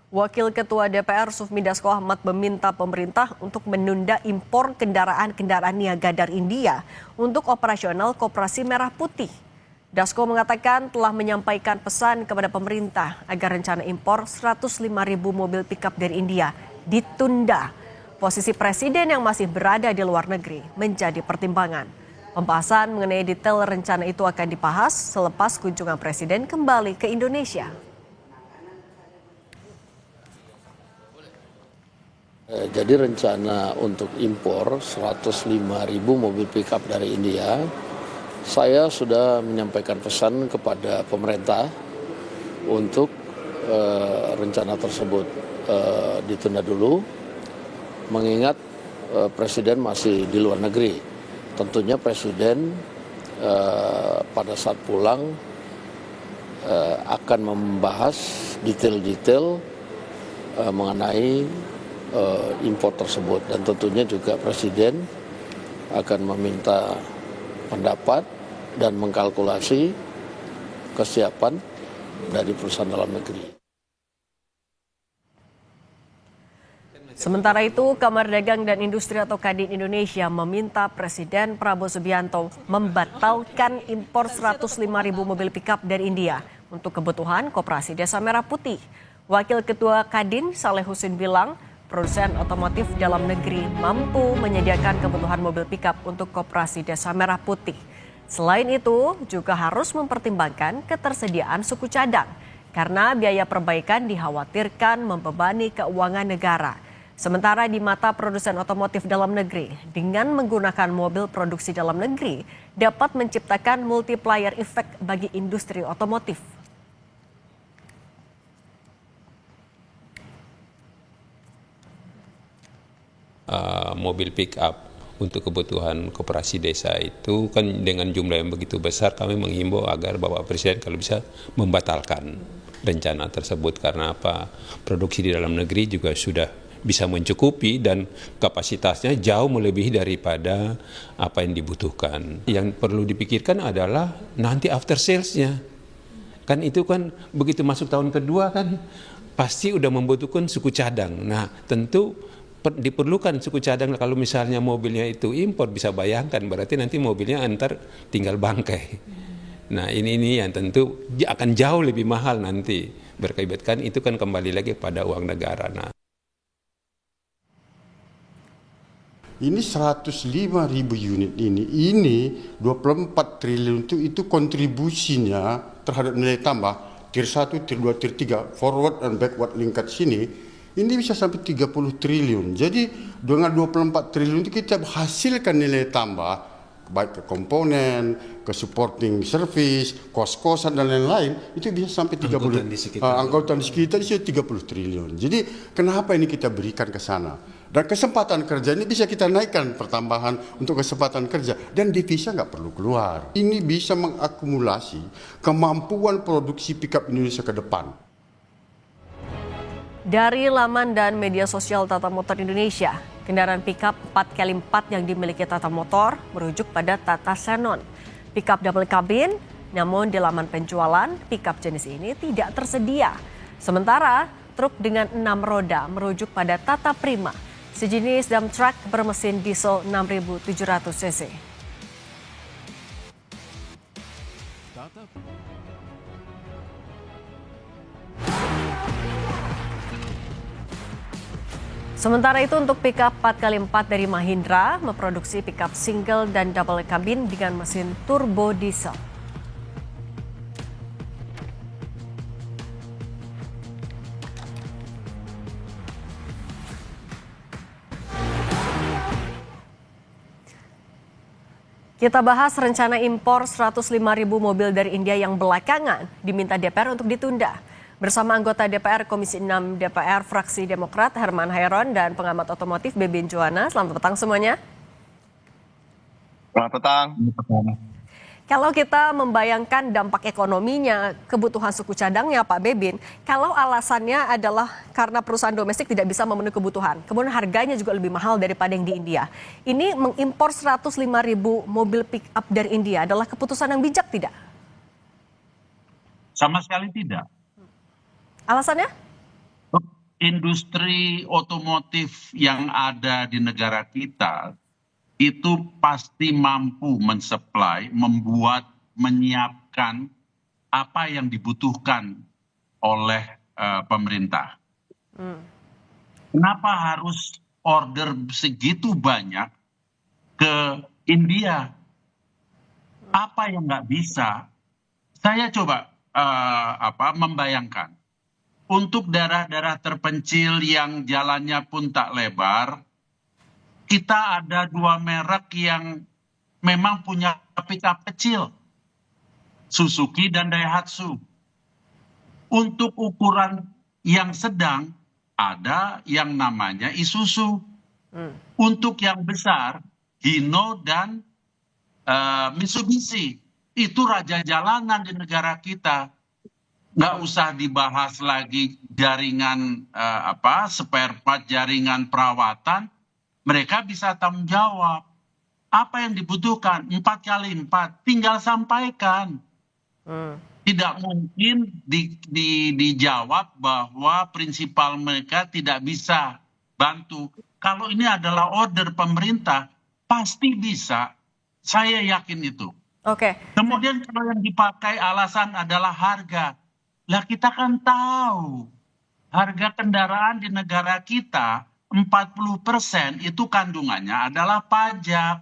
Wakil Ketua DPR Sufmi Dasko Ahmad meminta pemerintah untuk menunda impor kendaraan-kendaraan niaga dari India untuk operasional Koperasi Merah Putih. Dasko mengatakan telah menyampaikan pesan kepada pemerintah agar rencana impor 105.000 mobil pickup dari India ditunda. Posisi presiden yang masih berada di luar negeri menjadi pertimbangan. Pembahasan mengenai detail rencana itu akan dibahas selepas kunjungan presiden kembali ke Indonesia. Jadi rencana untuk impor 105.000 mobil pickup dari India, saya sudah menyampaikan pesan kepada pemerintah untuk rencana tersebut ditunda dulu, mengingat presiden masih di luar negeri. Tentunya presiden pada saat pulang akan membahas detail-detail mengenai impor tersebut, dan tentunya juga presiden akan meminta pendapat dan mengkalkulasi kesiapan dari perusahaan dalam negeri. Sementara itu, Kamar Dagang dan Industri atau Kadin Indonesia meminta Presiden Prabowo Subianto membatalkan impor 105.000 mobil pickup dari India untuk kebutuhan Koperasi Desa Merah Putih. Wakil Ketua Kadin Saleh Husin bilang, produsen otomotif dalam negeri mampu menyediakan kebutuhan mobil pickup untuk Koperasi Desa Merah Putih. Selain itu, juga harus mempertimbangkan ketersediaan suku cadang, karena biaya perbaikan dikhawatirkan membebani keuangan negara. Sementara di mata produsen otomotif dalam negeri, dengan menggunakan mobil produksi dalam negeri, dapat menciptakan multiplier effect bagi industri otomotif. Mobil pick up untuk kebutuhan koperasi desa itu kan dengan jumlah yang begitu besar, kami menghimbau agar Bapak Presiden kalau bisa membatalkan rencana tersebut, karena apa, produksi di dalam negeri juga sudah bisa mencukupi dan kapasitasnya jauh melebihi daripada apa yang dibutuhkan. Yang perlu dipikirkan adalah nanti after sales-nya. Kan itu kan begitu masuk tahun kedua kan pasti udah membutuhkan suku cadang. Nah, tentu diperlukan suku cadang. Kalau misalnya mobilnya itu impor, bisa bayangkan berarti nanti mobilnya antar tinggal bangkai. Nah, ini yang tentu akan jauh lebih mahal nanti berkaitan, itu kan kembali lagi pada uang negara. Nah, ini 105.000 unit ini 24 triliun itu kontribusinya terhadap nilai tambah tier 1, tier 2, tier 3, forward dan backward lingkar sini, ini bisa sampai 30 triliun. Jadi dengan 24 triliun itu kita hasilkan nilai tambah baik ke komponen, ke supporting service, kos-kosan dan lain-lain, itu bisa sampai 30 angkutan di sekitar itu 30 triliun. Jadi kenapa ini kita berikan ke sana? Dan kesempatan kerja ini bisa kita naikkan pertambahan untuk kesempatan kerja, dan devisa nggak perlu keluar. Ini bisa mengakumulasi kemampuan produksi pickup Indonesia ke depan. Dari laman dan media sosial Tata Motor Indonesia, kendaraan pickup 4x4 yang dimiliki Tata Motor merujuk pada Tata Xenon. Pickup double cabin, namun di laman penjualan pickup jenis ini tidak tersedia. Sementara truk dengan 6 roda merujuk pada Tata Prima, sejenis dump truck bermesin diesel 6.700 cc. Sementara itu untuk pickup 4x4 dari Mahindra memproduksi pickup single dan double cabin dengan mesin turbo diesel. Kita bahas rencana impor 105.000 mobil dari India yang belakangan diminta DPR untuk ditunda. Bersama anggota DPR Komisi 6 DPR Fraksi Demokrat Herman Hairon dan pengamat otomotif Bebin Juwana. Selamat petang semuanya. Selamat petang. Kalau kita membayangkan dampak ekonominya, kebutuhan suku cadangnya Pak Bebin, kalau alasannya adalah karena perusahaan domestik tidak bisa memenuhi kebutuhan, kemudian harganya juga lebih mahal daripada yang di India. Ini mengimpor 105.000 mobil pick up dari India adalah keputusan yang bijak tidak? Sama sekali tidak. Alasannya? industri otomotif yang ada di negara kita itu pasti mampu mensuplai, membuat, menyiapkan apa yang dibutuhkan oleh pemerintah. Kenapa harus order segitu banyak ke India? Apa yang nggak bisa? Saya coba membayangkan. Untuk daerah-daerah terpencil yang jalannya pun tak lebar, kita ada 2 merek yang memang punya pickup kecil, Suzuki dan Daihatsu. Untuk ukuran yang sedang, ada yang namanya Isuzu. Untuk yang besar, Hino dan Mitsubishi. Itu raja jalanan di negara kita. Nggak usah dibahas lagi jaringan spare part, jaringan perawatan. Mereka bisa tanggung jawab. Apa yang dibutuhkan? 4x4. Tinggal sampaikan. Tidak mungkin dijawab bahwa prinsipal mereka tidak bisa bantu. Kalau ini adalah order pemerintah, pasti bisa. Saya yakin itu. Oke. Kemudian kalau yang dipakai alasan adalah harga. Lah kita kan tahu harga kendaraan di negara kita 40% itu kandungannya adalah pajak.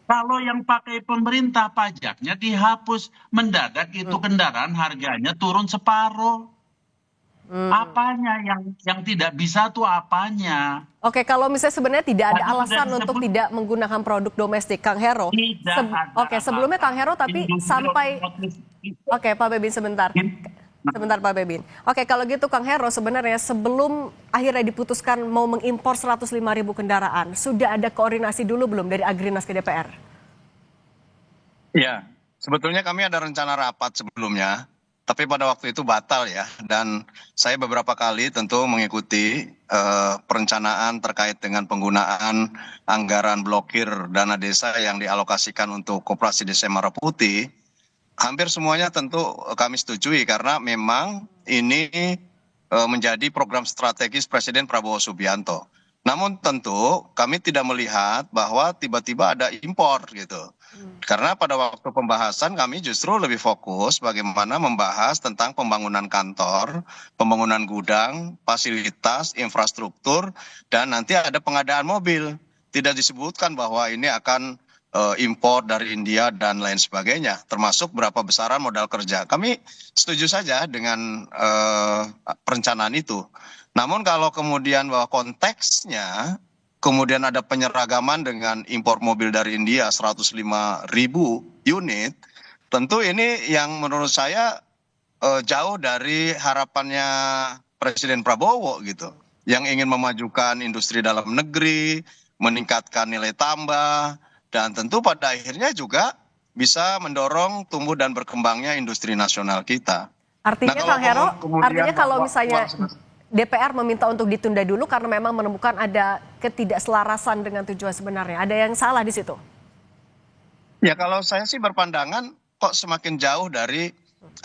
Kalau yang pakai pemerintah pajaknya dihapus, mendadak itu kendaraan harganya turun separuh. Apanya yang tidak bisa tuh apanya? Oke, kalau misalnya sebenarnya tidak ada Tadi sudah alasan untuk disebut. tidak menggunakan produk domestik, Kang Hero. Tidak ada Oke, sebelumnya Kang Hero, tapi industri sampai otomotif itu. Oke, Pak Bebin sebentar. Sebentar Pak Bebin. Oke, kalau gitu Kang Hero, sebenarnya sebelum akhirnya diputuskan mau mengimpor 105.000 kendaraan, sudah ada koordinasi dulu belum dari Agrinas ke DPR? Ya, sebetulnya kami ada rencana rapat sebelumnya, tapi pada waktu itu batal ya. Dan saya beberapa kali tentu mengikuti perencanaan terkait dengan penggunaan anggaran blokir dana desa yang dialokasikan untuk Koperasi Desa Merah Putih. Hampir semuanya tentu kami setujui karena memang ini menjadi program strategis Presiden Prabowo Subianto. Namun tentu kami tidak melihat bahwa tiba-tiba ada impor gitu. Karena pada waktu pembahasan kami justru lebih fokus bagaimana membahas tentang pembangunan kantor, pembangunan gudang, fasilitas, infrastruktur, dan nanti ada pengadaan mobil. Tidak disebutkan bahwa ini akan impor dari India dan lain sebagainya, termasuk berapa besaran modal kerja. Kami setuju saja dengan perencanaan itu. Namun kalau kemudian bahwa konteksnya kemudian ada penyeragaman dengan impor mobil dari India 105.000 unit, tentu ini yang menurut saya jauh dari harapannya Presiden Prabowo gitu, yang ingin memajukan industri dalam negeri, meningkatkan nilai tambah, dan tentu pada akhirnya juga bisa mendorong tumbuh dan berkembangnya industri nasional kita. Artinya Nah, Kang Hero, kemudian artinya kalau bahwa- misalnya DPR meminta untuk ditunda dulu karena memang menemukan ada ketidakselarasan dengan tujuan sebenarnya. Ada yang salah di situ? Ya kalau saya sih berpandangan kok semakin jauh dari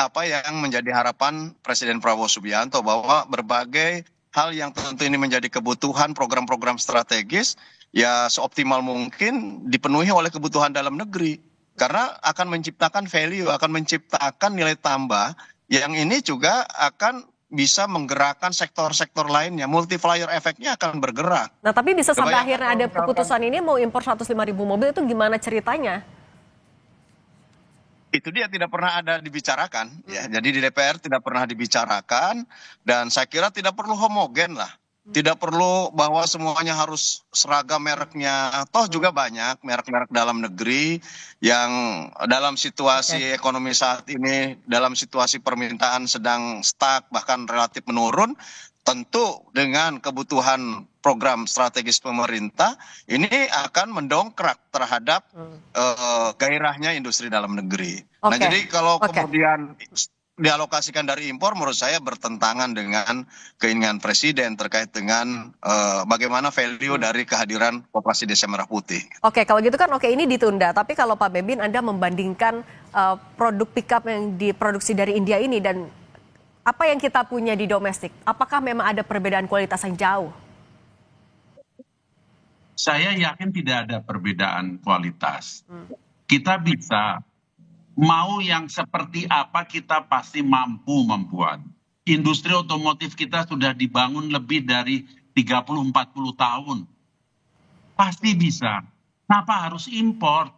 apa yang menjadi harapan Presiden Prabowo Subianto, bahwa berbagai hal yang tentu ini menjadi kebutuhan program-program strategis ya seoptimal mungkin dipenuhi oleh kebutuhan dalam negeri. Karena akan menciptakan value, akan menciptakan nilai tambah yang ini juga akan bisa menggerakkan sektor-sektor lainnya. Multiplier efeknya akan bergerak. Nah, tapi bisa sampai Kebayang akhirnya kalau ada misalkan- keputusan ini mau impor 105.000 mobil itu gimana ceritanya? Itu dia tidak pernah ada dibicarakan ya. Jadi di DPR tidak pernah dibicarakan dan saya kira tidak perlu homogen lah. Tidak perlu bahwa semuanya harus seragam mereknya. Toh juga banyak merek-merek dalam negeri yang dalam situasi ekonomi saat ini, dalam situasi permintaan sedang stuck bahkan relatif menurun, tentu dengan kebutuhan program strategis pemerintah ini akan mendongkrak terhadap gairahnya industri dalam negeri. Nah, Oke. jadi kalau Oke. kemudian dialokasikan dari impor, menurut saya bertentangan dengan keinginan Presiden terkait dengan bagaimana value dari kehadiran Koperasi Desa Merah Putih. Oke, kalau gitu kan ini ditunda. Tapi kalau Pak Bebin, Anda membandingkan produk pickup yang diproduksi dari India ini dan apa yang kita punya di domestik? Apakah memang ada perbedaan kualitas yang jauh? Saya yakin tidak ada perbedaan kualitas. Kita bisa, mau yang seperti apa kita pasti mampu membuat. Industri otomotif kita sudah dibangun lebih dari 30-40 tahun. Pasti bisa. Kenapa harus impor?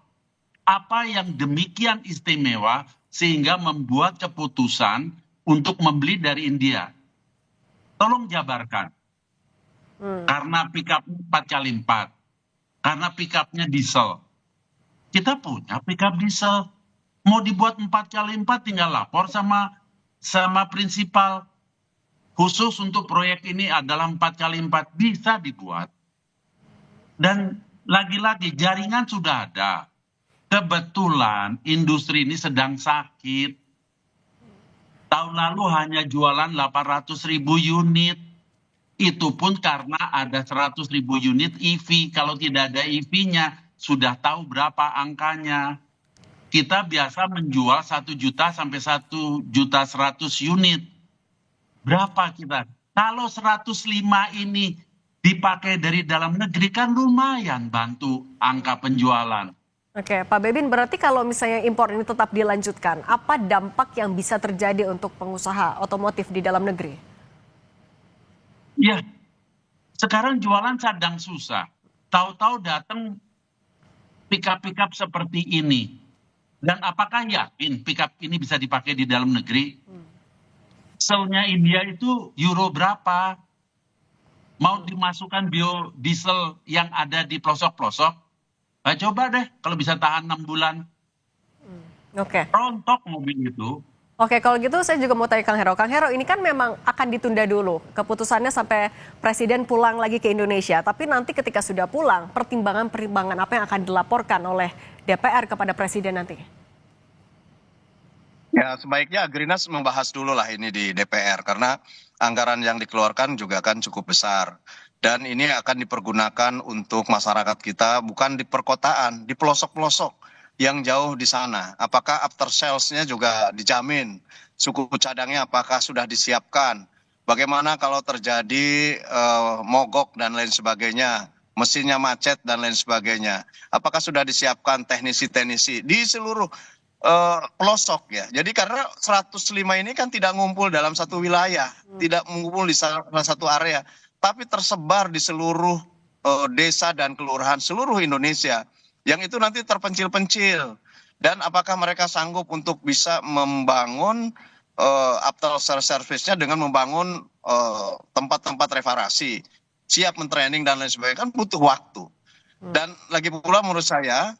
Apa yang demikian istimewa sehingga membuat keputusan untuk membeli dari India? Tolong jabarkan. Karena pickup 4x4. Karena pickupnya diesel. Kita punya pickup diesel. Mau dibuat 4x4 tinggal lapor sama prinsipal. Khusus untuk proyek ini adalah 4x4. Bisa dibuat. Dan lagi-lagi jaringan sudah ada. Kebetulan industri ini sedang sakit. Tahun lalu hanya jualan 800.000 unit. Itu pun karena ada 100.000 unit EV. Kalau tidak ada EV-nya, sudah tahu berapa angkanya. Kita biasa menjual 1 juta sampai 1.100.000 unit. Berapa kita? Kalau 105 ini dipakai dari dalam negeri kan lumayan bantu angka penjualan. Oke, Pak Bebin, berarti kalau misalnya impor ini tetap dilanjutkan, apa dampak yang bisa terjadi untuk pengusaha otomotif di dalam negeri? Ya, sekarang jualan sedang susah. Tahu-tahu datang pickup-pickup seperti ini. Dan apakah yakin pickup ini bisa dipakai di dalam negeri? Selnya India itu euro berapa? Mau dimasukkan biodiesel yang ada di pelosok-pelosok? Nah, coba deh kalau bisa tahan 6 bulan. Oke. Rontok mobil itu. Oke, kalau gitu saya juga mau tanya Kang Hero. Kang Hero, ini kan memang akan ditunda dulu. Keputusannya sampai Presiden pulang lagi ke Indonesia. Tapi nanti ketika sudah pulang, pertimbangan-pertimbangan apa yang akan dilaporkan oleh DPR kepada Presiden nanti? Ya, sebaiknya Agrinas membahas dulu lah ini di DPR. Karena anggaran yang dikeluarkan juga kan cukup besar. Dan ini akan dipergunakan untuk masyarakat kita, bukan di perkotaan, di pelosok-pelosok yang jauh di sana. Apakah after sales-nya juga dijamin? Suku cadangnya apakah sudah disiapkan? Bagaimana kalau terjadi mogok dan lain sebagainya, mesinnya macet dan lain sebagainya? Apakah sudah disiapkan teknisi-teknisi di seluruh pelosok ya? Jadi karena 105 ini kan tidak ngumpul dalam satu wilayah, tidak mengumpul di salah satu area, tapi tersebar di seluruh desa dan kelurahan seluruh Indonesia. Yang itu nanti terpencil-pencil. Dan apakah mereka sanggup untuk bisa membangun after service-nya dengan membangun tempat-tempat reparasi, siap mentraining dan lain sebagainya, kan butuh waktu. Dan lagi pula menurut saya,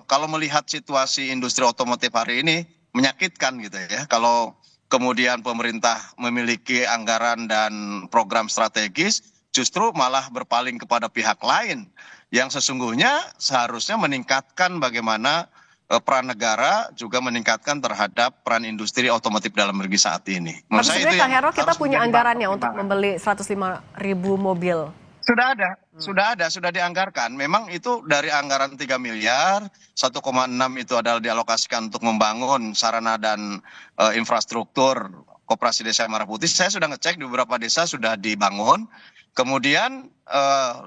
kalau melihat situasi industri otomotif hari ini, menyakitkan gitu ya. Kalau kemudian pemerintah memiliki anggaran dan program strategis, justru malah berpaling kepada pihak lain yang sesungguhnya seharusnya meningkatkan bagaimana peran negara juga meningkatkan terhadap peran industri otomotif dalam negeri saat ini. Tapi sebenarnya Kang Hero, kita punya anggarannya untuk membeli 105.000 mobil. Sudah dianggarkan. Memang itu dari anggaran 3 miliar, 1,6 itu adalah dialokasikan untuk membangun sarana dan infrastruktur Koperasi Desa Merah Putih. Saya sudah ngecek di beberapa desa sudah dibangun. Kemudian 500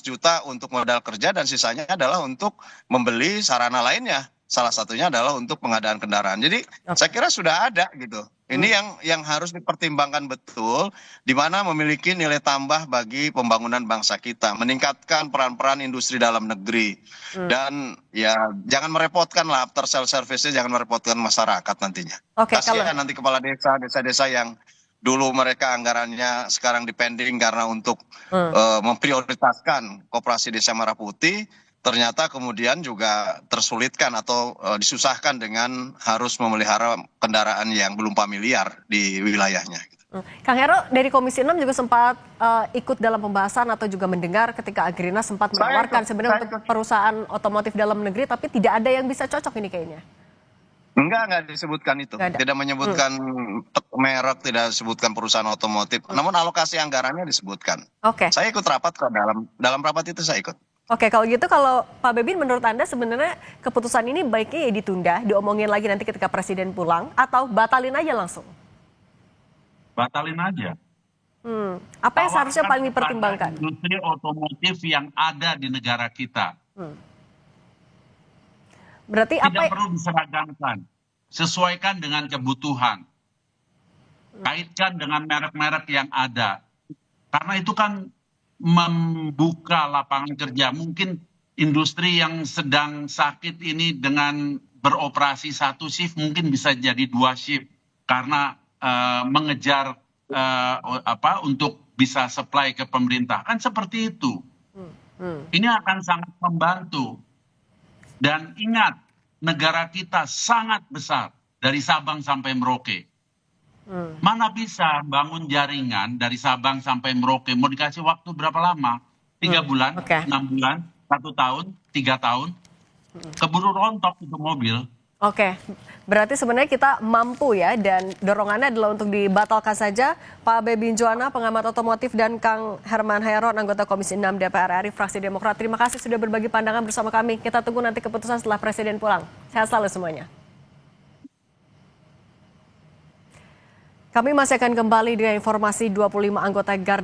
juta untuk modal kerja dan sisanya adalah untuk membeli sarana lainnya. Salah satunya adalah untuk pengadaan kendaraan. Jadi saya kira sudah ada gitu. Ini yang harus dipertimbangkan betul, di mana memiliki nilai tambah bagi pembangunan bangsa kita, meningkatkan peran-peran industri dalam negeri. Dan ya jangan merepotkan lah after sales service-nya, jangan merepotkan masyarakat nantinya. Kasihan nanti kepala desa, desa-desa yang dulu mereka anggarannya sekarang dipending karena untuk memprioritaskan Koperasi Desa Merah Putih, ternyata kemudian juga tersulitkan atau disusahkan dengan harus memelihara kendaraan yang belum familiar di wilayahnya. Kang Hero, dari Komisi 6 juga sempat ikut dalam pembahasan atau juga mendengar ketika Agrinas sempat menawarkan sebenarnya untuk perusahaan otomotif dalam negeri, tapi tidak ada yang bisa cocok ini kayaknya. Enggak disebutkan itu. Tidak menyebutkan merek, tidak disebutkan perusahaan otomotif. Namun alokasi anggarannya disebutkan. Saya ikut rapat kok, dalam rapat itu saya ikut. Oke, kalau gitu kalau Pak Bebin, menurut Anda sebenarnya keputusan ini baiknya ya ditunda, diomongin lagi nanti ketika Presiden pulang, atau batalin aja langsung? batalin aja. Apa yang seharusnya Tawarkan paling kepada dipertimbangkan? industri otomotif yang ada di negara kita. Berarti Tidak apa? perlu diseragamkan. Sesuaikan dengan kebutuhan. Kaitkan dengan merek-merek yang ada. Karena itu kan membuka lapangan kerja. Mungkin industri yang sedang sakit ini dengan beroperasi satu shift mungkin bisa jadi 2 shift. Karena mengejar untuk bisa supply ke pemerintah. Kan seperti itu. Ini akan sangat membantu. Dan ingat, negara kita sangat besar dari Sabang sampai Merauke. Mana bisa bangun jaringan dari Sabang sampai Merauke? Mau dikasih waktu berapa lama? 3 bulan, Oke. 6 bulan, 1 tahun, 3 tahun. Keburu rontok itu mobil. Oke, berarti sebenarnya kita mampu ya, dan dorongannya adalah untuk dibatalkan saja. Pak Bebin Juwana, pengamat otomotif, dan Kang Herman Hairon, anggota Komisi 6 DPR RI, fraksi Demokrat. Terima kasih sudah berbagi pandangan bersama kami. Kita tunggu nanti keputusan setelah Presiden pulang. Sehat selalu semuanya. Kami masih akan kembali dengan informasi 25 anggota Garda